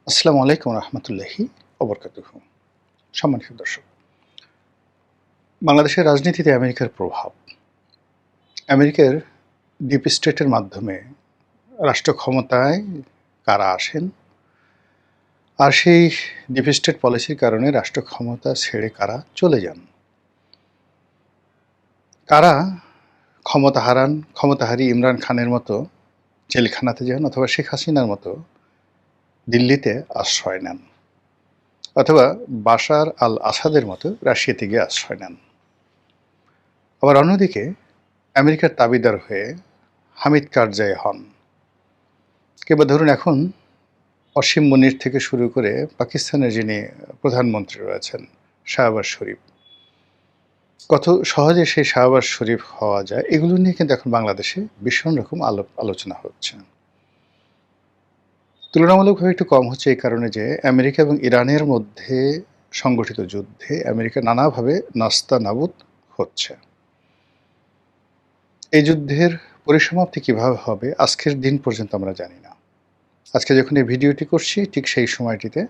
আসসালামু আলাইকুম রহমতুল্লাহি ওবরকাতুহু। সম্মানিত দর্শক, বাংলাদেশের রাজনীতিতে আমেরিকার প্রভাব, আমেরিকার ডিপ স্টেটের মাধ্যমে রাষ্ট্র ক্ষমতায় কারা আসেন, আর সেই ডিপ স্টেট পলিসির কারণে রাষ্ট্র ক্ষমতা ছেড়ে কারা চলে যান, কারা ক্ষমতা হারান, ক্ষমতাহারী ইমরান খানের মতো জেলখানাতে যান, অথবা শেখ হাসিনার মতো দিল্লিতে আশ্রয় নেন, অথবা বাশার আল আসাদের মতো রাশিয়াতে গিয়ে আশ্রয় নেন। আবার অন্যদিকে আমেরিকার তাবিদার হয়ে হামিদ কারজাই হন, কিংবা ধরুন এখন অসীম মুনির থেকে শুরু করে পাকিস্তানের যিনি প্রধানমন্ত্রী রয়েছেন শাহবাজ শরীফ, কত সহজে সেই শাহবাজ শরীফ হওয়া যায়, এগুলো নিয়ে কিন্তু এখন বাংলাদেশে ভীষণ রকম আলোচনা হচ্ছে। তুলনামূলকভাবে একটু কম হচ্ছে এই কারণে যে আমেরিকা এবং ইরানের মধ্যে সংগঠিত যুদ্ধে আমেরিকা নানাভাবে নাস্তানাবুদ হচ্ছে। এই যুদ্ধের পরিসমাপ্তি কিভাবে হবে আজকের দিন পর্যন্ত আমরা জানি না। আজকে যখন এই ভিডিওটি করছি ঠিক সেই সময়টিতে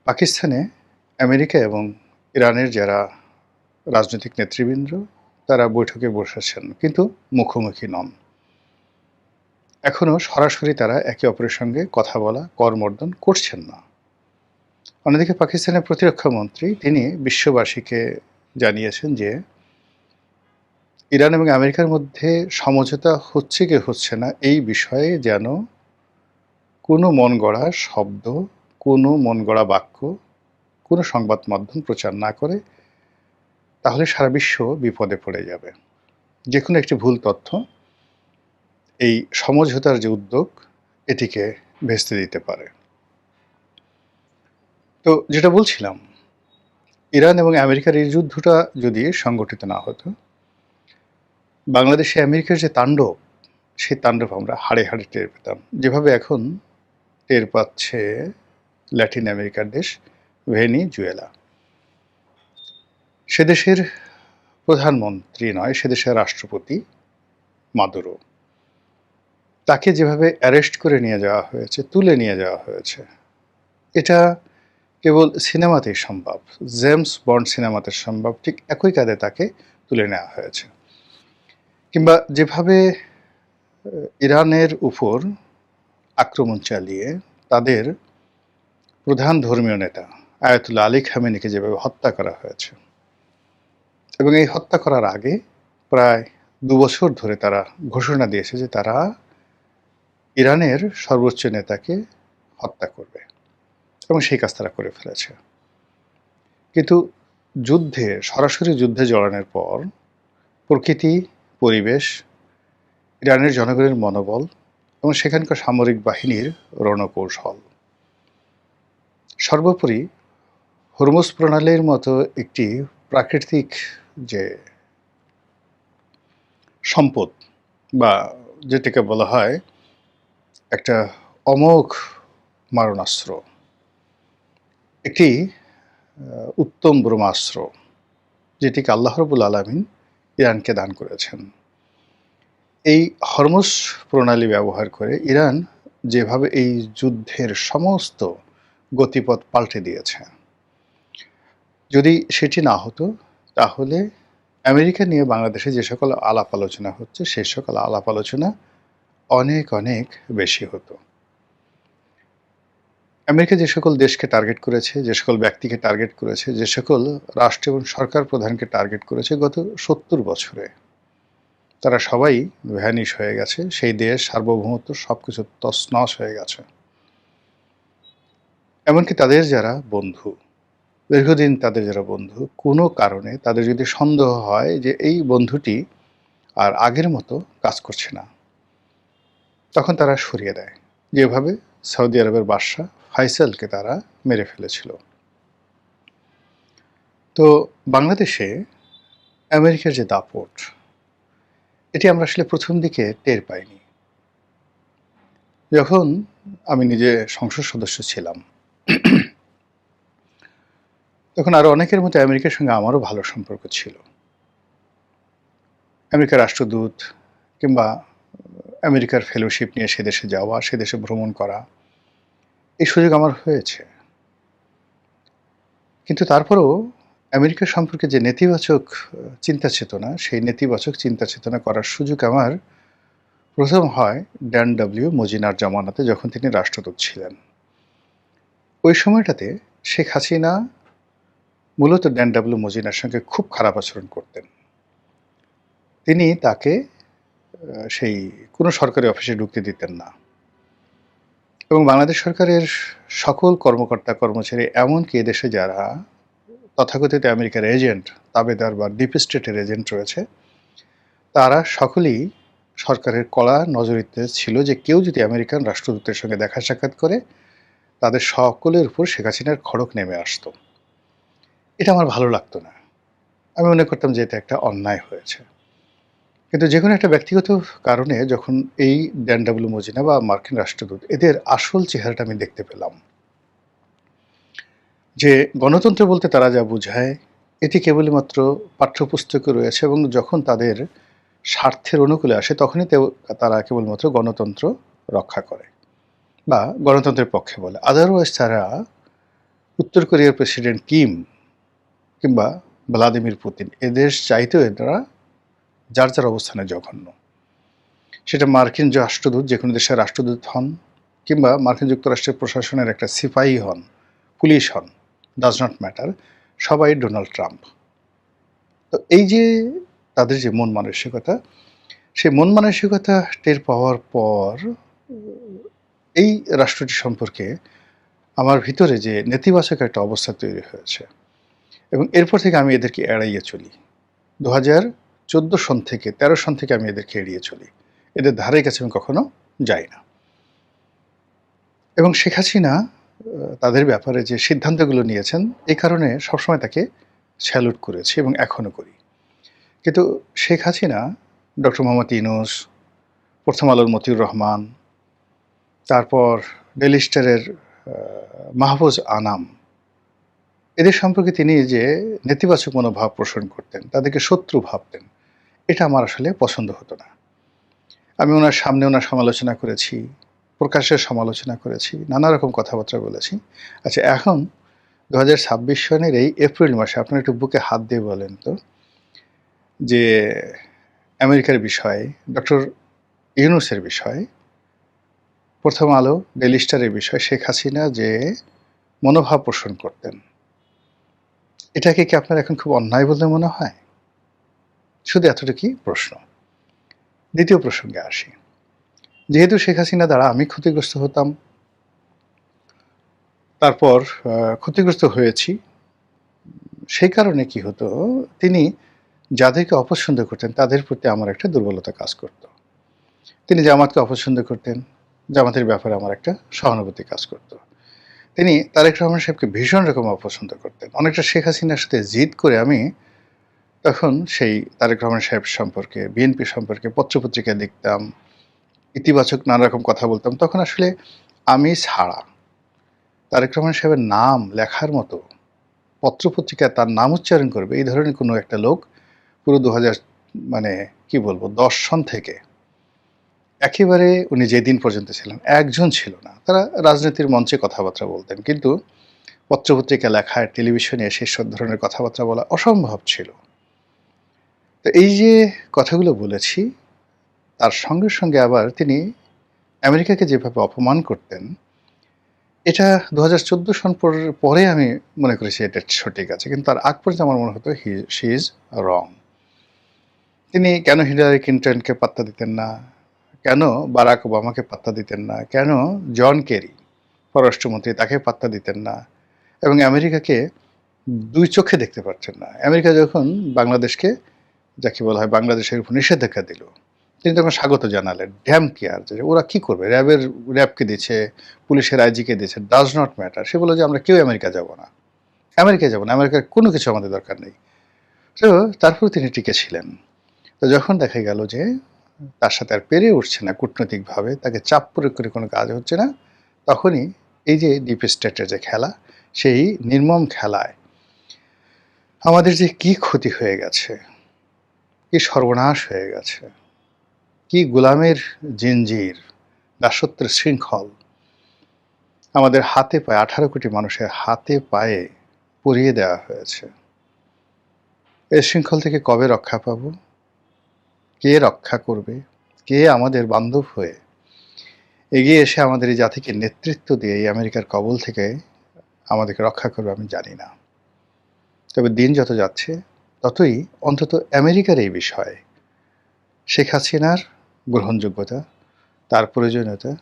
পাকিস্তানে আমেরিকা এবং ইরানের যারা রাজনৈতিক নেতৃবৃন্দ তারা বৈঠকে বসেছেন, কিন্তু মুখোমুখি নন। এখনও সরাসরি তারা একে অপরের সঙ্গে কথা বলা করমর্দন করছেন না। অন্যদিকে পাকিস্তানের প্রতিরক্ষা মন্ত্রী তিনি বিশ্ববাসীকে জানিয়েছেন যে ইরান এবং আমেরিকার মধ্যে সমঝোতা হচ্ছে কি হচ্ছে না এই বিষয়ে যেন কোনো মন গড়া শব্দ, কোনো মন গড়া বাক্য, কোনো সংবাদ মাধ্যম প্রচার না করে, তাহলে সারা বিশ্ব বিপদে পড়ে যাবে। যে কোনো একটি ভুল তথ্য এই সমঝোতার যে উদ্যোগ এটিকে ভেস্তে দিতে পারে। তো যেটা বলছিলাম, ইরান এবং আমেরিকার এই যুদ্ধটা যদি সংগঠিত না হতো, বাংলাদেশে আমেরিকার যে তাণ্ডব, সেই তাণ্ডব আমরা হাড়ে হাড়ে টের পেতাম, যেভাবে এখন টের পাচ্ছে ল্যাটিন আমেরিকার দেশ ভেনিজুয়েলা। সে দেশের প্রধানমন্ত্রী নয়, সে দেশের রাষ্ট্রপতি মাদুরো, তাকে যেভাবে অ্যারেস্ট করে নিয়ে যাওয়া হয়েছে, তুলে নিয়ে যাওয়া হয়েছে, এটা কেবল সিনেমাতেই সম্ভব। জেমস বন্ড সিনেমাতে সম্ভব, ঠিক একই কায়দে তাকে তুলে নেওয়া হয়েছে। কিংবা যেভাবে ইরানের উপর আক্রমণ চালিয়ে তাদের প্রধান ধর্মীয় নেতা আয়াতুল্লাহ আলী খামেনিকে যেভাবে হত্যা করা হয়েছে, এবং এই হত্যা করার আগে প্রায় ২ বছর ধরে তারা ঘোষণা দিয়েছে যে তারা ইরানের সর্বোচ্চ নেতাকে হত্যা করবে, এবং সেই কাজ তারা করে ফেলেছে। কিন্তু সরাসরি যুদ্ধে জড়ানোর পর প্রকৃতি, পরিবেশ, ইরানের জনগণের মনোবল এবং সেখানকার সামরিক বাহিনীর রণকৌশল, সর্বোপরি হরমুজ প্রণালীর মতো একটি প্রাকৃতিক যে সম্পদ, বা যেটাকে বলা হয় একটা অমোঘ মারণাস্ত্র, একটি উত্তম ব্রহ্মাস্ত্র, যেটিকে আল্লাহ রাব্বুল আলামিন ইরানকে দান করেছেন। এই হরমুজ প্রণালী ব্যবহার করে ইরান যেভাবে এই যুদ্ধের সমস্ত গতিপথ পাল্টে দিয়েছে, যদি সেটি না হতো তাহলে আমেরিকা নিয়ে বাংলাদেশে যে সকল আলাপ আলোচনা হচ্ছে সেই সকল আলাপ আলোচনা অনেক অনেক বেশি হতো। আমেরিকা যে সকল দেশকে টার্গেট করেছে, যে সকল ব্যক্তিকে টার্গেট করেছে, যে সকল রাষ্ট্র এবং সরকার প্রধানকে টার্গেট করেছে গত ৭০ বছরে, তারা সবাই ভ্যানিশ হয়ে গেছে। সেই দেশ সার্বভৌমত্ব সবকিছু তছনছ হয়ে গেছে। এমনকি তাদের যারা বন্ধু, দীর্ঘদিন তাদের যারা বন্ধু, কোনো কারণে তাদের যদি সন্দেহ হয় যে এই বন্ধুটি আর আগের মতো কাজ করছে না, তখন তারা সরিয়ে দেয়, যেভাবে সৌদি আরবের বাদশা ফাইসালকে তারা মেরে ফেলেছিল। তো বাংলাদেশে আমেরিকার যে দাপট, এটি আমরা আসলে প্রথম দিকে টের পাইনি। যখন আমি নিজে সংসদ সদস্য ছিলাম, তখন আরও অনেকের মতো আমেরিকার সঙ্গে আমারও ভালো সম্পর্ক ছিল। আমেরিকার রাষ্ট্রদূত কিংবা আমেরিকার ফেলোশিপ নিয়ে সে দেশে যাওয়া, সে দেশে ভ্রমণ করা, এই সুযোগ আমার হয়েছে। কিন্তু তারপরেও আমেরিকা সম্পর্কে যে নেতিবাচক চিন্তা চেতনা, সেই নেতিবাচক চিন্তা চেতনা করার সুযোগ আমার ১ম হয় ড্যান ডব্লিউ মজীনার জামানাতে, যখন তিনি রাষ্ট্রদূত ছিলেন। ওই সময়টাতে শেখ হাসিনা মূলত ড্যান ডব্লিউ মজীনার সঙ্গে খুব খারাপ আচরণ করতেন। তিনি তাকে সেই কোনো সরকারি অফিসে ঢুকতে দিতেন না, এবং বাংলাদেশ সরকারের সকল কর্মকর্তা কর্মচারী, এমনকি এদেশে যারা তথাকথিত আমেরিকার এজেন্ট, তাবেদার বা ডিপ স্টেটের এজেন্ট রয়েছে, তারা সকলেই সরকারের কড়া নজরিতে ছিল যে কেউ যদি আমেরিকান রাষ্ট্রদূতের সঙ্গে দেখা সাক্ষাৎ করে, তাদের সকলের উপর শেখ হাসিনার খড়ক নেমে আসতো। এটা আমার ভালো লাগতো না। আমি মনে করতাম যে এটা একটা অন্যায় হয়েছে। কিন্তু যেকোনো একটা ব্যক্তিগত কারণে যখন এই ড্যান ডব্লিউ মজীনা বা মার্কিন রাষ্ট্রদূত, এদের আসল চেহারাটা আমি দেখতে পেলাম, যে গণতন্ত্র বলতে তারা যা বোঝায় এটি কেবলমাত্র পাঠ্যপুস্তকে রয়েছে, এবং যখন তাদের স্বার্থের অনুকূলে আসে তখনই তারা কেবলমাত্র গণতন্ত্র রক্ষা করে বা গণতন্ত্রের পক্ষে বলে। আদারওয়াইজ তারা উত্তর কোরিয়ার প্রেসিডেন্ট কিম কিংবা ভ্লাদিমির পুতিন, এদের চাইতেও এরা যার যার অবস্থানে জঘন্য। সেটা মার্কিন রাষ্ট্রদূত, যে কোনো দেশের রাষ্ট্রদূত হন, কিংবা মার্কিন যুক্তরাষ্ট্রের প্রশাসনের একটা সিপাহী হন, পুলিশ হন, ডাজ নট ম্যাটার, সবাই ডোনাল্ড ট্রাম্প। তো এই যে তাদের যে মন মানসিকতা, সেই মন মানসিকতা টের পাওয়ার পর এই রাষ্ট্রটি সম্পর্কে আমার ভিতরে যে নেতিবাচক একটা অবস্থা তৈরি হয়েছে, এবং এরপর থেকে আমি এদেরকে এড়াইয়ে চলি। 2014 সন থেকে 13 সন থেকে আমি এদেরকে এড়িয়ে চলি, এদের ধারে কাছে আমি কখনো যাই না। এবং শেখ হাসিনা তাদের ব্যাপারে যে সিদ্ধান্তগুলো নিয়েছেন, এই কারণে সবসময় তাকে স্যালুট করেছি এবং এখনও করি। কিন্তু শেখ হাসিনা, ডক্টর মোহাম্মদ ইউনূস, প্রথম আলোর মতিউর রহমান, তারপর ডেইলি স্টারের মাহফুজ আনাম, এদের সম্পর্কে তিনি যে নেতিবাচক মনোভাব পোষণ করতেন, তাদেরকে শত্রু ভাবতেন, এটা আমার আসলে পছন্দ হতো না। আমি ওনার সামনে ওনার সমালোচনা করেছি, প্রকাশ্যে সমালোচনা করেছি, নানা রকম কথাবার্তা বলেছি। আচ্ছা, এখন 2026 সনের এই এপ্রিল মাসে আপনারা একটু বুকে হাত দিয়ে বলেন তো, যে আমেরিকার বিষয়ে, ডক্টর ইউনূসের বিষয়ে, প্রথম আলো, ডেইলি স্টারের বিষয়ে শেখ হাসিনা যে মনোভাব পোষণ করতেন, এটাকে কি আপনার এখন খুব অন্যায় বলে মনে হয়? শুধু এতটুকুই প্রশ্ন। দ্বিতীয় প্রসঙ্গে আসি। যেহেতু শেখ হাসিনা দ্বারা আমি ক্ষতিগ্রস্ত হতাম, তারপর ক্ষতিগ্রস্ত হয়েছি, সেই কারণে কি হতো, তিনি যাদেরকে অপছন্দ করতেন তাদের প্রতি আমার একটা দুর্বলতা কাজ করত। তিনি জামাতকে অপছন্দ করতেন, জামাতের ব্যাপারে আমার একটা সহানুভূতি কাজ করত। তিনি তারেক রহমান সাহেবকে ভীষণ রকম অপছন্দ করতেন। অনেকটা শেখ হাসিনার সাথে জিদ করে আমি তখন সেই তারেক রহমান সাহেব সম্পর্কে, বিএনপি সম্পর্কে পত্রপত্রিকায় লিখতাম, ইতিবাচক নানা রকম কথা বলতাম। তখন আসলে আমি ছাড়া তারেক রহমান সাহেবের নাম লেখার মতো, পত্রপত্রিকায় তার নাম উচ্চারণ করবে, এই ধরনের কোনো একটা লোক পুরো 2000 মানে কি বলবো 10 সন থেকে একেবারে উনি যেদিন পর্যন্ত ছিলেন একজন ছিল না। তারা রাজনীতির মঞ্চে কথাবার্তা বলতেন, কিন্তু পত্রপত্রিকা লেখায়, টেলিভিশনে এসে সব ধরনের কথাবার্তা বলা অসম্ভব ছিল। তো এই যে কথাগুলো বলেছি, তার সঙ্গে সঙ্গে আবার তিনি আমেরিকাকে যেভাবে অপমান করতেন, এটা 2014 সন পরে আমি মনে করেছি এটা সঠিক আছে, কিন্তু তার আগ পর্যন্ত আমার মনে হতো শি ইজ রং। তিনি কেন হিলারি ক্লিন্টনকে পাত্তা দিতেন না, কেন বারাক ওবামাকে পাত্তা দিতেন না, কেন জন কেরি পররাষ্ট্রমন্ত্রী তাকে পাত্তা দিতেন না, এবং আমেরিকাকে দুই চোখে দেখতে পারছেন না। আমেরিকা যখন বাংলাদেশকে, যাকে বলা হয় বাংলাদেশের উপর নিষেধাজ্ঞা দিল, তিনি তখন স্বাগত জানালেন। ড্যাম কেয়ার, যে ওরা কি করবে, র্যাবকে দিচ্ছে, পুলিশের আইজিকে দিচ্ছে, ডাজ নট ম্যাটার। সে বলে যে আমরা কেউ আমেরিকা যাব না, আমেরিকায় যাব না, আমেরিকার কোনো কিছু আমাদের দরকার নেই। তো তারপর তিনি টিকে ছিলেন। তো যখন দেখা গেল যে তার সাথে আর পেরে উঠছে না কূটনৈতিকভাবে, তাকে চাপ প্রয়োগ করে কোনো কাজ হচ্ছে না, তখনই এই যে ডিপ স্টেটের যে খেলা, সেই নির্মম খেলায় আমাদের যে কি ক্ষতি হয়ে গেছে, কি সর্বনাশ হয়ে গেছে, কি গোলামের জিনজির, দাসত্বের শৃঙ্খল আমাদের হাতে পায়ে 18 কোটি মানুষের হাতে পায়ে পুড়িয়ে দেওয়া হয়েছে। এই শৃঙ্খল থেকে কবে রক্ষা পাব? কে রক্ষা করবে? কে আমাদের বান্ধব হয়ে এগিয়ে এসে আমাদের এই জাতিকে নেতৃত্ব দিয়ে এই আমেরিকার কবল থেকে আমাদেরকে রক্ষা করবে আমি জানি না। তবে দিন যত যাচ্ছে ততই অন্তত আমেরিকার এই বিষয়ে শেখ হাসিনার গ্রহণযোগ্যতা, তার প্রয়োজনীয়তা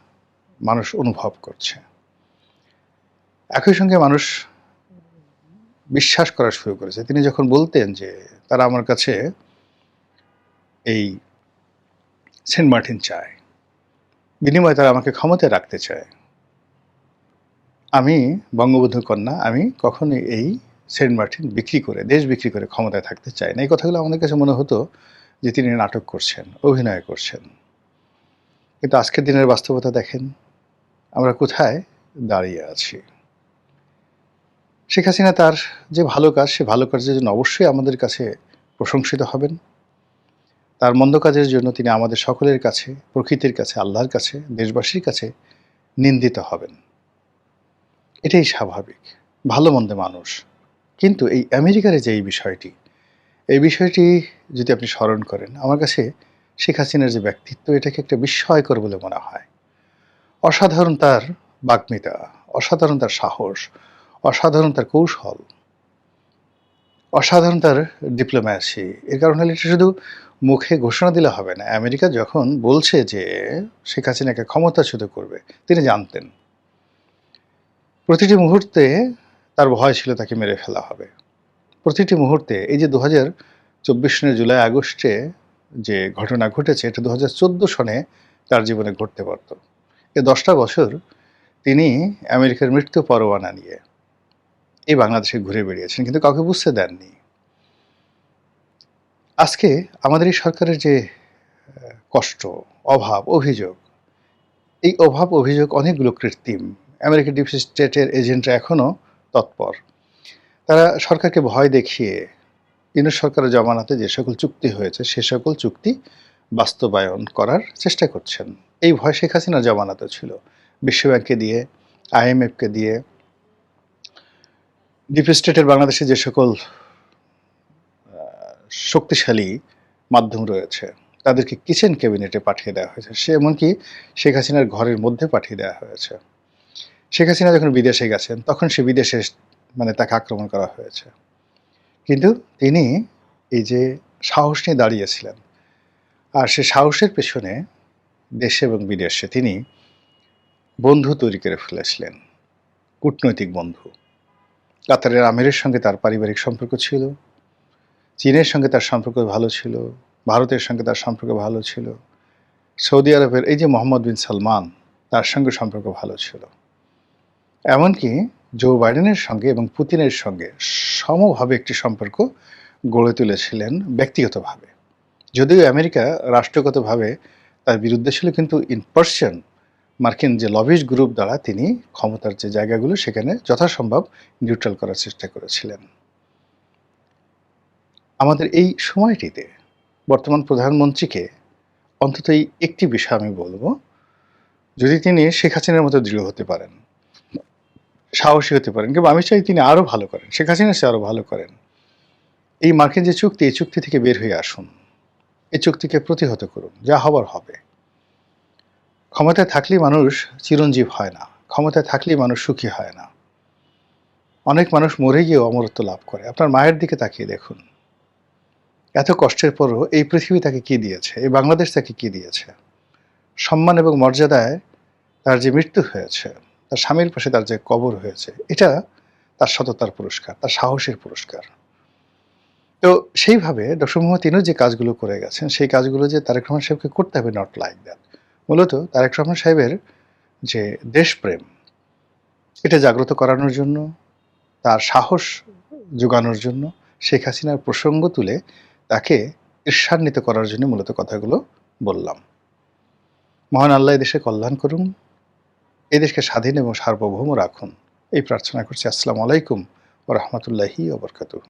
মানুষ অনুভব করছে। একই সঙ্গে মানুষ বিশ্বাস করা শুরু করেছে। তিনি যখন বলতেন যে তারা আমার কাছে এই সেন্ট মার্টিন চায়, বিনিময়ে তারা আমাকে ক্ষমতায় রাখতে চায়, আমি বঙ্গবন্ধুর কন্যা, আমি কখনোই এই সেন্ট মার্টিন বিক্রি করে, দেশ বিক্রি করে ক্ষমতায় থাকতে চাই না। এই কথাগুলো আমাদের কাছে মনে হতো যে তিনি নাটক করছেন, অভিনয় করছেন। কিন্তু আজকের দিনের বাস্তবতা দেখেন, আমরা কোথায় দাঁড়িয়ে আছি। শেখ হাসিনা তার যে ভালো কাজ, সে ভালো কাজের জন্য অবশ্যই আমাদের কাছে প্রশংসিত হবেন। তার মন্দ কাজের জন্য তিনি আমাদের সকলের কাছে, প্রকৃতির কাছে, আল্লাহর কাছে, দেশবাসীর কাছে নিন্দিত হবেন। এটাই স্বাভাবিক, ভালো মন্দে মানুষ। কিন্তু এই আমেরিকার যে এই বিষয়টি যদি আপনি স্মরণ করেন, আমার কাছে শেখ হাসিনার যে ব্যক্তিত্ব, এটাকে একটা বিস্ময়কর বলে মনে হয়। অসাধারণ তার বাগ্মিতা, অসাধারণ তার সাহস, অসাধারণ তার কৌশল, অসাধারণ তার ডিপ্লোম্যাসি। এর কারণ হলো এটা শুধু মুখে ঘোষণা দিলে হবে না। আমেরিকা যখন বলছে যে শেখ হাসিনাকে ক্ষমতাচ্যুত করবে, তিনি জানতেন প্রতিটি মুহূর্তে তার ভয় ছিল তাকে মেরে ফেলা হবে। প্রতিটি মুহূর্তে এই যে 2024 সনের জুলাই আগস্টে যে ঘটনা ঘটেছে, এটা 2014 সনে তার জীবনে ঘটতে পারত। এই 10টা বছর তিনি আমেরিকার মৃত্যু পরোয়ানা নিয়ে এই বাংলাদেশে ঘুরে বেড়িয়েছেন, কিন্তু কাউকে বুঝতে দেননি। আজকে আমাদের এই সরকারের যে কষ্ট, অভাব, অভিযোগ, এই অভাব অভিযোগ অনেকগুলো কৃত্রিম। আমেরিকার ডিপ স্টেটের এজেন্টরা এখনও তৎপর। তারা সরকারকে ভয় দেখিয়ে ইউনূস সরকারের জমানাতে যে সকল চুক্তি হয়েছে সে সকল চুক্তি বাস্তবায়ন করার চেষ্টা করছেন। এই ভয় শেখ হাসিনার জমানাতে ছিল। বিশ্বব্যাংককে দিয়ে, IMF-কে দিয়ে, ডিপ স্টেটের বাংলাদেশে যে সকল শক্তিশালী মাধ্যম রয়েছে তাদেরকে কিচেন ক্যাবিনেটে পাঠিয়ে দেওয়া হয়েছে। সে এমনকি শেখ হাসিনার ঘরের মধ্যে পাঠিয়ে দেওয়া হয়েছে। শেখ হাসিনা যখন বিদেশে গেছেন তখন সে বিদেশে তাকে আক্রমণ করা হয়েছে। কিন্তু তিনি এই যে সাহস নিয়ে দাঁড়িয়েছিলেন, আর সে সাহসের পেছনে দেশে এবং বিদেশে তিনি বন্ধু তৈরি করে ফেলেছিলেন, কূটনৈতিক বন্ধু। কাতারের আমিরের সঙ্গে তার পারিবারিক সম্পর্ক ছিল, চীনের সঙ্গে তার সম্পর্ক ভালো ছিল, ভারতের সঙ্গে তার সম্পর্ক ভালো ছিল, সৌদি আরবের এই যে মোহাম্মদ বিন সালমান, তার সঙ্গে সম্পর্ক ভালো ছিল। এমনকি জো বাইডেনের সঙ্গে এবং পুতিনের সঙ্গে সমভাবে একটি সম্পর্ক গড়ে তুলেছিলেন ব্যক্তিগতভাবে। যদিও আমেরিকা রাষ্ট্রগতভাবে তার বিরুদ্ধে ছিল, কিন্তু ইন পার্সন মার্কিন যে লবিস্ট গ্রুপ দ্বারা তিনি ক্ষমতার যে জায়গাগুলো সেখানে যথাসম্ভব নিউট্রাল করার চেষ্টা করেছিলেন। আমাদের এই সময়টিতে বর্তমান প্রধানমন্ত্রীকে অন্তত এই একটি বিষয় আমি বলবো, যদি তিনি শেখ হাসিনার মতো দৃঢ় হতে পারেন, সাহসী হতে পারেন, কিন্তু আমি চাই তিনি আরও ভালো করেন, শেখ হাসিনা সে আরও ভালো করেন। এই মার্কিন যে চুক্তি, এই চুক্তি থেকে বের হয়ে আসুন, এই চুক্তিকে প্রতিহত করুন, যা হবার হবে। ক্ষমতায় থাকলেই মানুষ চিরঞ্জীব হয় না, ক্ষমতায় থাকলেই মানুষ সুখী হয় না। অনেক মানুষ মরে গিয়েও অমরত্ব লাভ করে। আপনার মায়ের দিকে তাকিয়ে দেখুন, এত কষ্টের পরও এই পৃথিবী তাকে কি দিয়েছে, এই বাংলাদেশ তাকে কি দিয়েছে? সম্মান এবং মর্যাদায় তার যে মৃত্যু হয়েছে, তার স্বামীর পাশে তার যে কবর হয়েছে, এটা তার সততার পুরস্কার, তার সাহসের পুরস্কার। তো সেইভাবে ডক্টর মোহাম্মদ ইউনূস যে কাজগুলো করে গেছেন, সেই কাজগুলো যে তারেক রহমান সাহেবকে করতে হবে, নট লাইক দ্যাট। মূলত তারেক রহমান সাহেবের যে দেশপ্রেম, এটা জাগ্রত করানোর জন্য, তার সাহস যোগানোর জন্য, শেখ হাসিনার প্রসঙ্গ তুলে তাকে ঈর্ষান্বিত করার জন্য মূলত কথাগুলো বললাম। মহান আল্লাহ দেশে কল্যাণ করুন, এই দেশকে স্বাধীন এবং সার্বভৌম রাখুন, এই প্রার্থনা করছি। আসসালামু আলাইকুম ওয়া রাহমাতুল্লাহি ওয়া বারাকাতুহু।